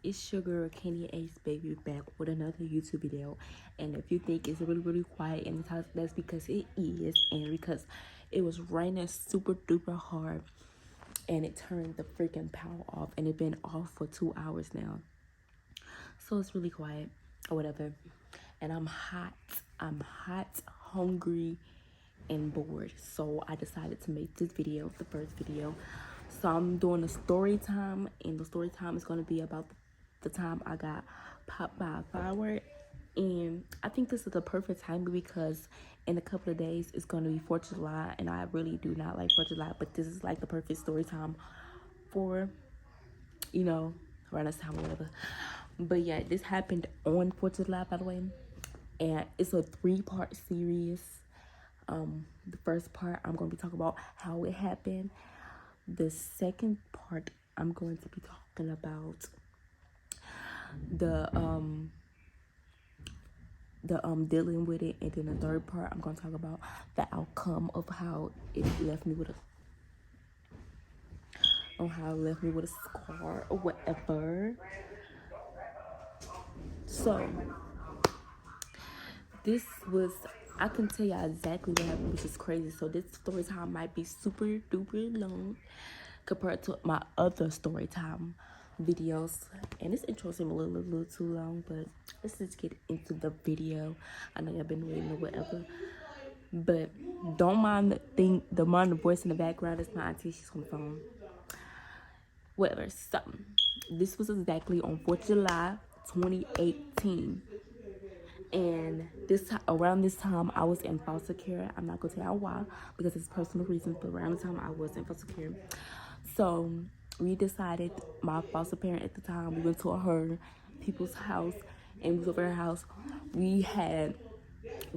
It's your girl Candy Ace Baby back with another YouTube video. And if you think it's really quiet in this house, that's because it is, and because it was raining super duper hard and it turned the freaking power off, and it's been off for 2 hours now. So it's really quiet or whatever. And I'm hot, hungry, and bored. So I decided to make this video, the first video. So I'm doing a story time, and the story time is going to be about the time I got popped by a firework. And I think this is the perfect time because in a couple of days it's going to be 4th of July, and I really do not like 4th of July, but this is like the perfect story time for, around this time or whatever. But yeah, this happened on 4th of July, by the way, and it's a 3-part series. The first part, I'm going to be talking about how it happened. The second part, I'm going to be talking about the dealing with it, and then the third part, I'm going to talk about the outcome of how it left me with a scar or whatever. So this was, I can tell y'all exactly what happened, which is crazy. So this story time might be super duper long compared to my other story time videos, and this intro seemed a little too long, but let's just get into the video. I know y'all been waiting or whatever, but don't mind the voice in the background. It's my auntie, she's on the phone, whatever. So this was exactly on 4th of July 2018. And around this time, I was in foster care. I'm not gonna tell y'all why, because it's personal reasons, but around the time I was in foster care. So we decided, my foster parent at the time, we went to her people's house, and we was over her house. We had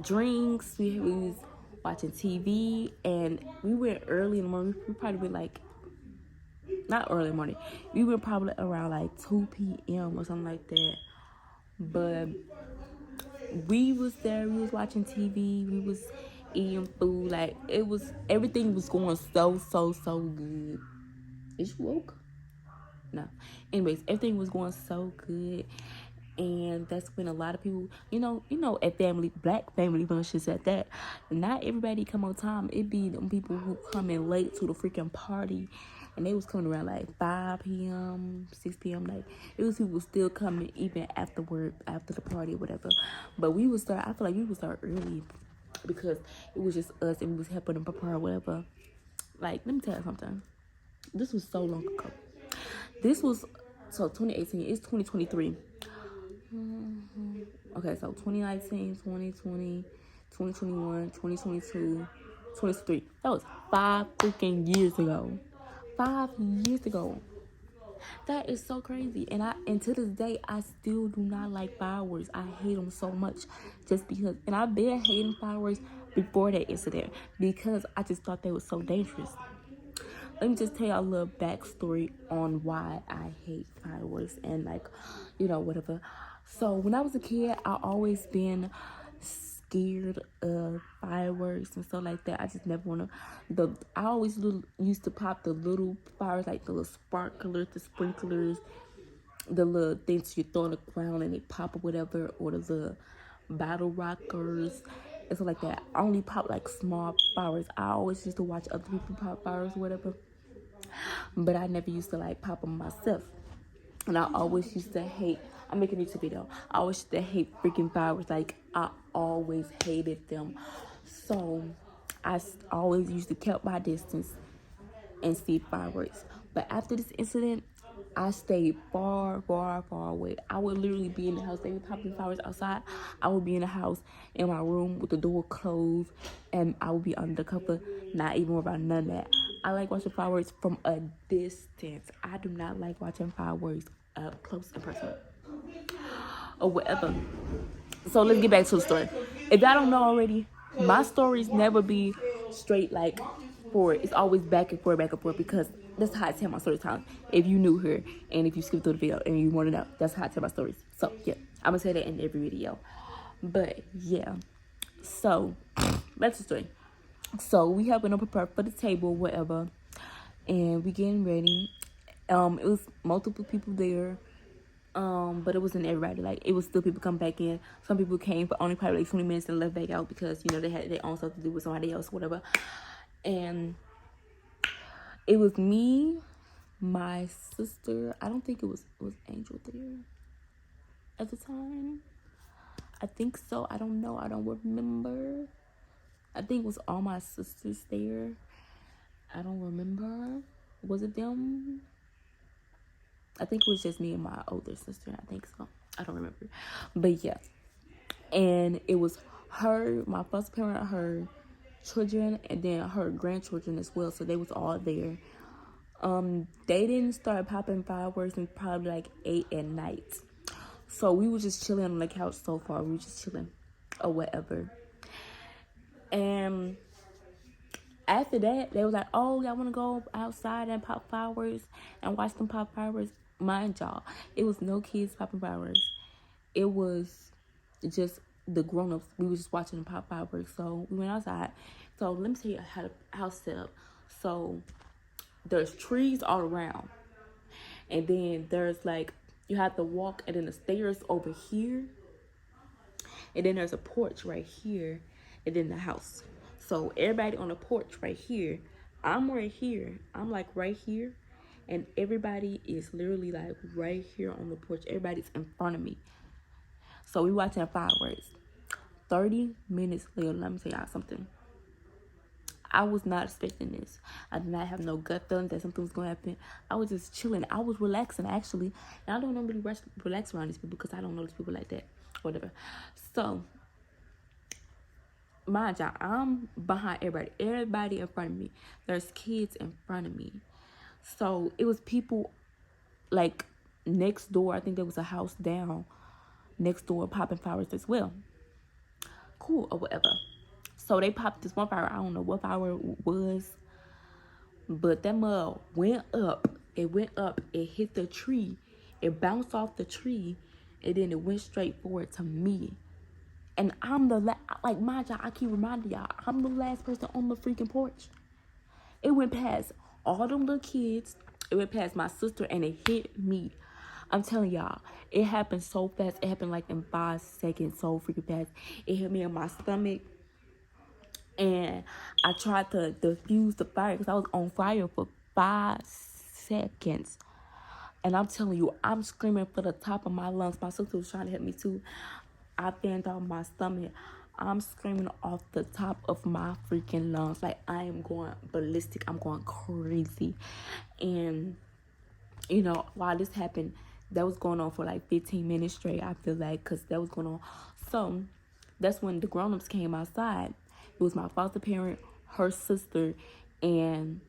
drinks, we was watching TV, and we went early in the morning. We probably went like, not early in the morning, we went probably around like 2 p.m. or something like that. But we was there, we was watching TV, we was eating food, like everything was going so good. Is you woke? No. Anyways, everything was going so good, and that's when a lot of people, at black family functions at that, not everybody come on time. It be them people who come in late to the freaking party, and they was coming around like 5 p.m., 6 p.m. Like, it was people still coming even after work, after the party or whatever. But I feel like we would start early because it was just us, and we was helping them prepare or whatever. Like, let me tell you something. This was so long ago. This was, 2018, it's 2023. Okay, so 2019, 2020, 2021, 2022, 2023. That was 5 freaking years ago. 5 years ago. That is so crazy. And to this day, I still do not like fireworks. I hate them so much just because. And I've been hating fireworks before that incident because I just thought they were so dangerous. Let me just tell y'all a little backstory on why I hate fireworks and whatever. So when I was a kid, I always been scared of fireworks and stuff like that. I just never I always used to pop the little fires, like the little sparklers, the sprinklers, the little things you throw on the ground and they pop or whatever, or the little bottle rockers and stuff like that. I only pop like small fires. I always used to watch other people pop fires or whatever, but I never used to like pop them myself. And I always used to hate, I'm making a YouTube video, I always used to hate freaking fireworks. Like, I always hated them. So I always used to keep my distance and see fireworks. But after this incident, I stayed far away. I would literally be in the house. They were popping fireworks outside. I would be in the house, in my room with the door closed, and I would be under the cover, not even worried about none of that. I like watching fireworks from a distance. I do not like watching fireworks up close and personal or whatever. So let's get back to the story. If y'all don't know already, my stories never be straight like forward. It's always back and forth, because that's how I tell my story time. If you new here and if you skip through the video and you want to know, that's how I tell my stories. So yeah, I'm gonna say that in every video. But yeah, so back to the story. So we helping them prepare for the table, whatever, and we getting ready. It was multiple people there, But it wasn't everybody. Like, it was still people come back in. Some people came for only probably like 20 minutes and left back out because, you know, they had their own stuff to do with somebody else, whatever. And it was me, my sister. I don't think it was Angel there at the time. I think so. I don't know. I don't remember. I think it was all my sisters there. I don't remember. Was it them? I think it was just me and my older sister. I think so. I don't remember. But yeah. And it was her, my first parent, her children, and then her grandchildren as well. So they was all there. They didn't start popping fireworks until probably like 8 at night. So we were just chilling on the couch so far. We were just chilling or whatever. And after that, they was like, oh, y'all want to go outside and pop fireworks and watch them pop fireworks? Mind y'all, it was no kids popping fireworks. It was just the grown-ups. We were just watching them pop fireworks. So we went outside. So let me tell you how the house set up. So there's trees all around. And then there's like, you have to walk, and then the stairs over here. And then there's a porch right here. And then the house. So everybody on the porch right here. I'm right here. I'm like right here. And everybody is literally like right here on the porch. Everybody's in front of me. So we watching fireworks. 30 minutes later, let me tell y'all something. I was not expecting this. I did not have no gut feeling that something was going to happen. I was just chilling. I was relaxing, actually. And I don't normally relax around these people because I don't know these people like that. Whatever. So, mind y'all, I'm behind everybody. Everybody in front of me. There's kids in front of me. So, it was people, like, next door. I think there was a house down next door popping fireworks as well. Cool, or whatever. So, they popped this one firework. I don't know what firework it was. But that mug went up. It went up. It hit the tree. It bounced off the tree. And then it went straight forward to me. And I'm the like, mind y'all, I keep reminding y'all, I'm the last person on the freaking porch. It went past all them little kids. It went past my sister, and it hit me. I'm telling y'all, it happened so fast. It happened like in 5 seconds, so freaking fast. It hit me in my stomach. And I tried to diffuse the fire because I was on fire for 5 seconds. And I'm telling you, I'm screaming for the top of my lungs. My sister was trying to help me too. I fanned out my stomach. I'm screaming off the top of my freaking lungs. Like, I am going ballistic. I'm going crazy. And, you know, while this happened, that was going on for like 15 minutes straight, I feel like, because that was going on. So, that's when the grown-ups came outside. It was my foster parent, her sister, and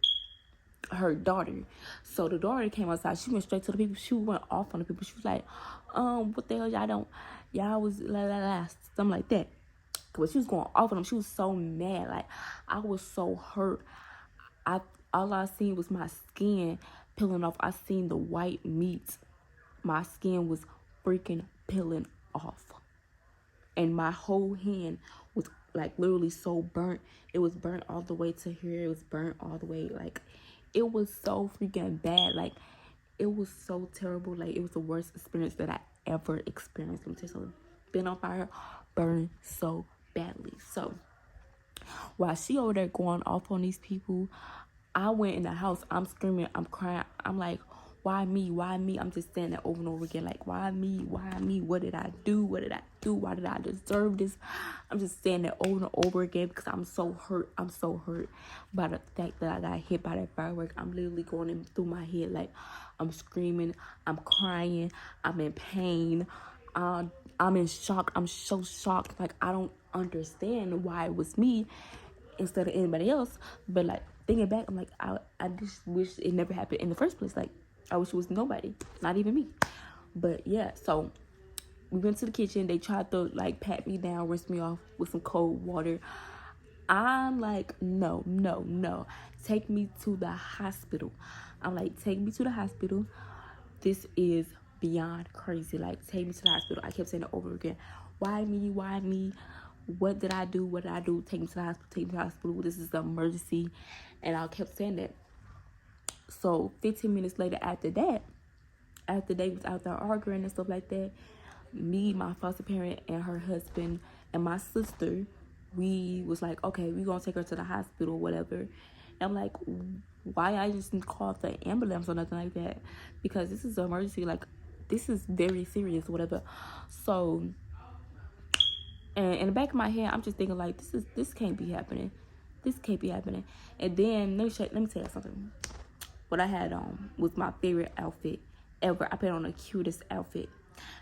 her daughter. So the daughter came outside. She went straight to the people. She went off on the people. She was like, what the hell, y'all was la la la, something like that. But she was going off on them. She was so mad. Like, I was so hurt. All I seen was my skin peeling off. I seen the white meat. My skin was freaking peeling off. And my whole hand was like literally so burnt. It was burnt all the way to here. It was burnt all the way. Like, it was so freaking bad. Like, it was so terrible. Like, it was the worst experience that I ever experienced. Let me tell you something. Been on fire, burned so badly. So, while she over there going off on these people, I went in the house. I'm screaming. I'm crying. I'm like, why me? Why me? I'm just saying that over and over again. Like, why me? Why me? What did I do? What did I do? Why did I deserve this? I'm just saying that over and over again because I'm so hurt. I'm so hurt by the fact that I got hit by that firework. I'm literally going in through my head. Like, I'm screaming. I'm crying. I'm in pain. I'm in shock. I'm so shocked. Like, I don't understand why it was me instead of anybody else. But, like, thinking back, I'm like, I just wish it never happened in the first place. Like, I wish it was nobody, not even me. But yeah, so we went to the kitchen. They tried to like pat me down, rinse me off with some cold water. I'm like, no. Take me to the hospital. I'm like, take me to the hospital. This is beyond crazy. Like, take me to the hospital. I kept saying it over again. Why me? Why me? What did I do? What did I do? Take me to the hospital. Take me to the hospital. This is an emergency. And I kept saying that. So 15 minutes later after after they was out there arguing and stuff like that, me, my foster parent, and her husband, and my sister, we was like, okay, we gonna take her to the hospital or whatever. And I'm like, why I just didn't call the ambulance or nothing like that? Because this is an emergency. Like, this is very serious or whatever. So, and in the back of my head, I'm just thinking like, this can't be happening. This can't be happening. And then let me tell you something. What I had on was my favorite outfit ever. I put on the cutest outfit.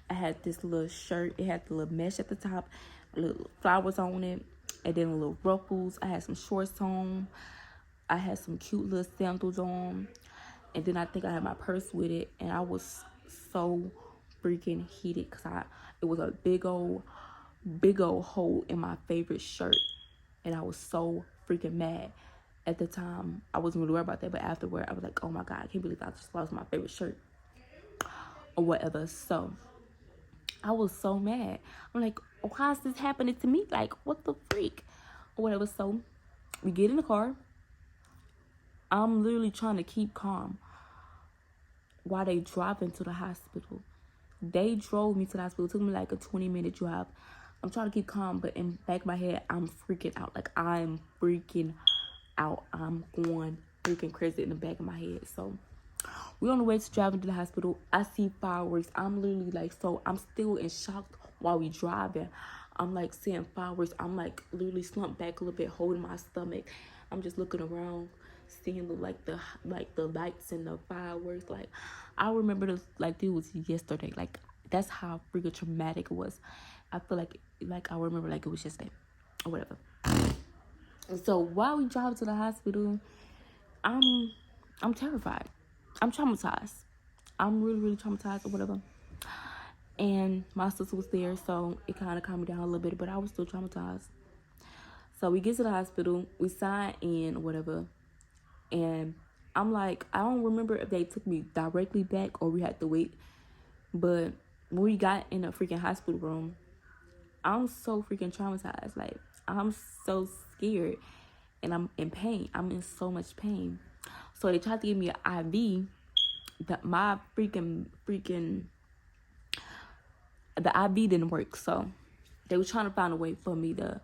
I had this little shirt. It had the little mesh at the top, little flowers on it, and then little ruffles. I had some shorts on. I had some cute little sandals on. And then I think I had my purse with it. And I was so freaking heated because it was a big old hole in my favorite shirt. And I was so freaking mad. At the time, I wasn't really worried about that, but afterward, I was like, oh my God, I can't believe I just lost my favorite shirt or whatever. So I was so mad. I'm like, why is this happening to me? Like, what the freak or whatever. So we get in the car. I'm literally trying to keep calm while they drive into the hospital. They drove me to the hospital. It took me like a 20-minute drive. I'm trying to keep calm, but in the back of my head, I'm freaking out. Like, I'm freaking out. I'm going freaking crazy in the back of my head. So we're on the way to driving to the hospital. I see fireworks. I'm literally like, so I'm still in shock while we driving. I'm like seeing fireworks. I'm like literally slumped back a little bit, holding my stomach. I'm just looking around, seeing the lights and the fireworks. Like, I remember this like it was yesterday. Like, that's how freaking traumatic it was. I feel like I remember like it was yesterday or whatever. So while we drive to the hospital, I'm terrified. I'm traumatized. I'm really, really traumatized or whatever. And my sister was there, so it kind of calmed me down a little bit, but I was still traumatized. So we get to the hospital, we sign in or whatever, and I'm like, I don't remember if they took me directly back or we had to wait. But when we got in a freaking hospital room, I'm so freaking traumatized. Like, I'm so scared and I'm in pain. I'm in so much pain. So they tried to give me an IV. My freaking the IV didn't work. So they were trying to find a way for me to,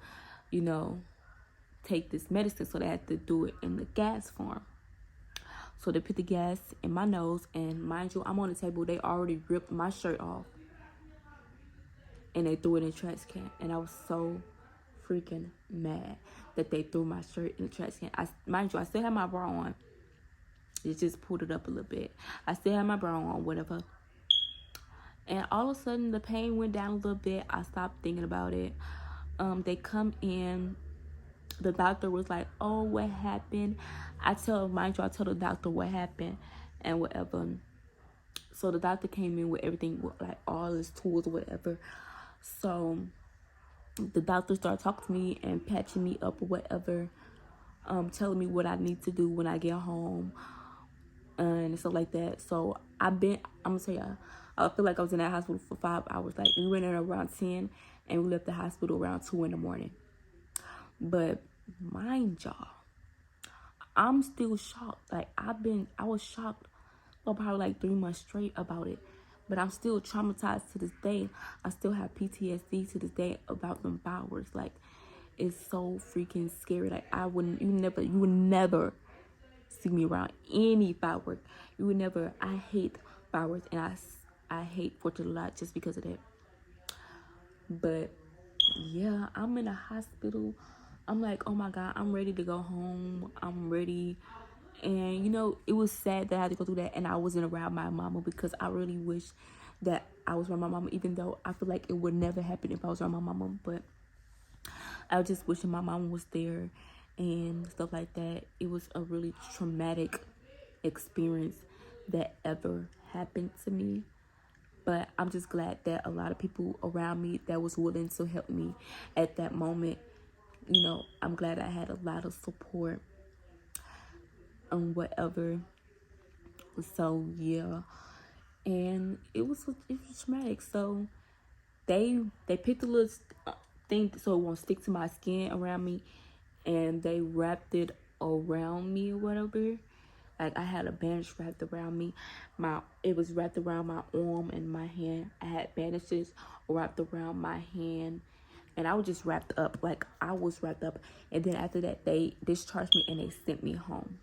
take this medicine. So they had to do it in the gas form. So they put the gas in my nose, and mind you, I'm on the table. They already ripped my shirt off, and they threw it in the trash can. And I was so freaking mad that they threw my shirt in the trash can. Mind you, I still had my bra on. It just pulled it up a little bit. I still had my bra on, whatever. And all of a sudden, the pain went down a little bit. I stopped thinking about it. They come in. The doctor was like, oh, what happened? I tell the doctor what happened and whatever. So the doctor came in with everything, with like all his tools or whatever. So the doctor started talking to me and patching me up or whatever, telling me what I need to do when I get home and stuff like that. So I'm gonna tell y'all, I feel like I was in that hospital for 5 hours. Like, we went in around 10 and we left the hospital around 2 in the morning. But mind y'all, I'm still shocked. Like, I was shocked for probably like 3 months straight about it. But I'm still traumatized to this day. I still have PTSD to this day about them fireworks. Like, it's so freaking scary. Like, you would never see me around any firework. You would never. I hate fireworks, and I hate 4th of July just because of that. But yeah, I'm in a hospital. I'm like, oh my God, I'm ready to go home. I'm ready. And it was sad that I had to go through that, and I wasn't around my mama, because I really wish that I was around my mama, even though I feel like it would never happen if I was around my mama. But I was just wishing my mama was there and stuff like that. It was a really traumatic experience that ever happened to me. But I'm just glad that a lot of people around me that was willing to help me at that moment. I'm glad I had a lot of support and whatever. So yeah, and it was traumatic. So they picked a little thing so it won't stick to my skin around me, and they wrapped it around me or whatever. Like, I had a bandage wrapped around me. It was wrapped around my arm and my hand. I had bandages wrapped around my hand. And I was just wrapped up. Like, I was wrapped up. And then after that, they discharged me and they sent me home.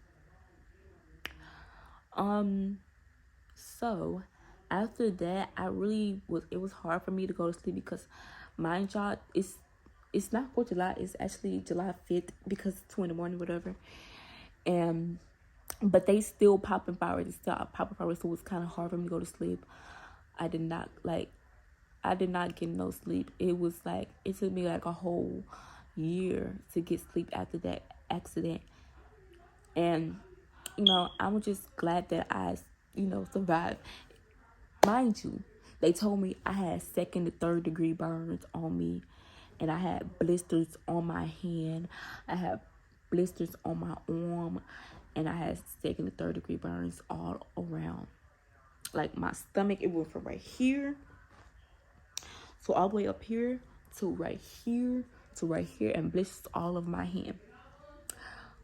So after that, it was hard for me to go to sleep because, mind y'all, it's not 4th of July. It's actually July 5th because it's 2 in the morning, whatever. And but they still popping fireworks. They still popping fireworks, so it was kind of hard for me to go to sleep. I did not get no sleep. It took me like a whole year to get sleep after that accident. And, I'm just glad that I, survived. Mind you, they told me I had 2nd to 3rd degree burns on me. And I had blisters on my hand. I had blisters on my arm. And I had 2nd to 3rd degree burns all around. Like, my stomach, it went from right here, so all the way up here, to right here, and blisters all of my hand.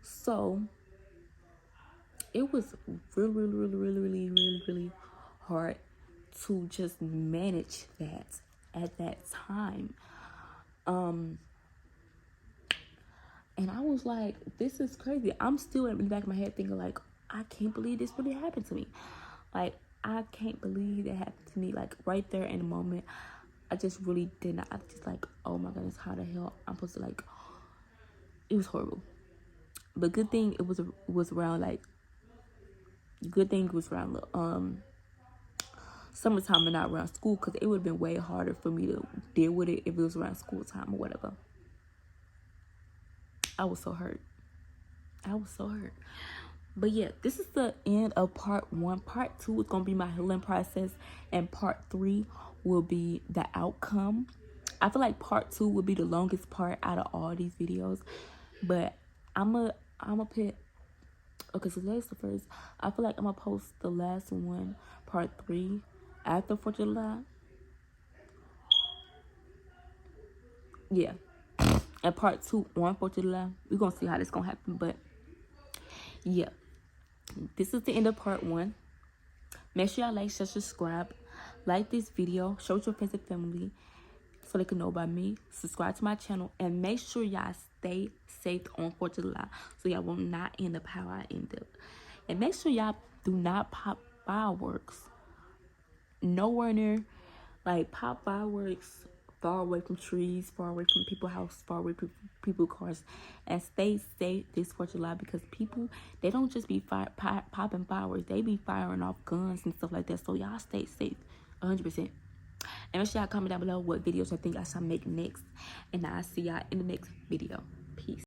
So it was really hard to just manage that at that time. And I was like, this is crazy. I'm still in the back of my head thinking, like, I can't believe this really happened to me. Like, I can't believe that happened to me. Like, right there in the moment, I just really did not. I was just like, oh my goodness, how the hell I'm supposed to, like, it was horrible. But good thing it was around, like, summertime and not around school, because it would have been way harder for me to deal with it if it was around school time or whatever. I was so hurt. But yeah, this is the end of part 1. Part 2 is going to be my healing process. And part 3 will be the outcome. I feel like part 2 will be the longest part out of all these videos. But I'm a put... Okay, so that's the first. I feel like I'm going to post the last one, part 3, after 4th of July. Yeah. And part 2 on 4th of July. We're going to see how this going to happen. But yeah. This is the end of part 1. Make sure y'all like, share, subscribe. Like this video. Show it to your friends and family so they can know about me. Subscribe to my channel. And make sure y'all stay safe on 4th of July so y'all will not end up how I end up. And make sure y'all do not pop fireworks. Nowhere near. Like, pop fireworks far away from trees, far away from people's house, far away from people's cars, and stay safe this 4th of July, because people, they don't just be popping fireworks, they be firing off guns and stuff like that. So y'all stay safe 100%. And make sure y'all comment down below what videos I think I should make next, and I'll see y'all in the next video.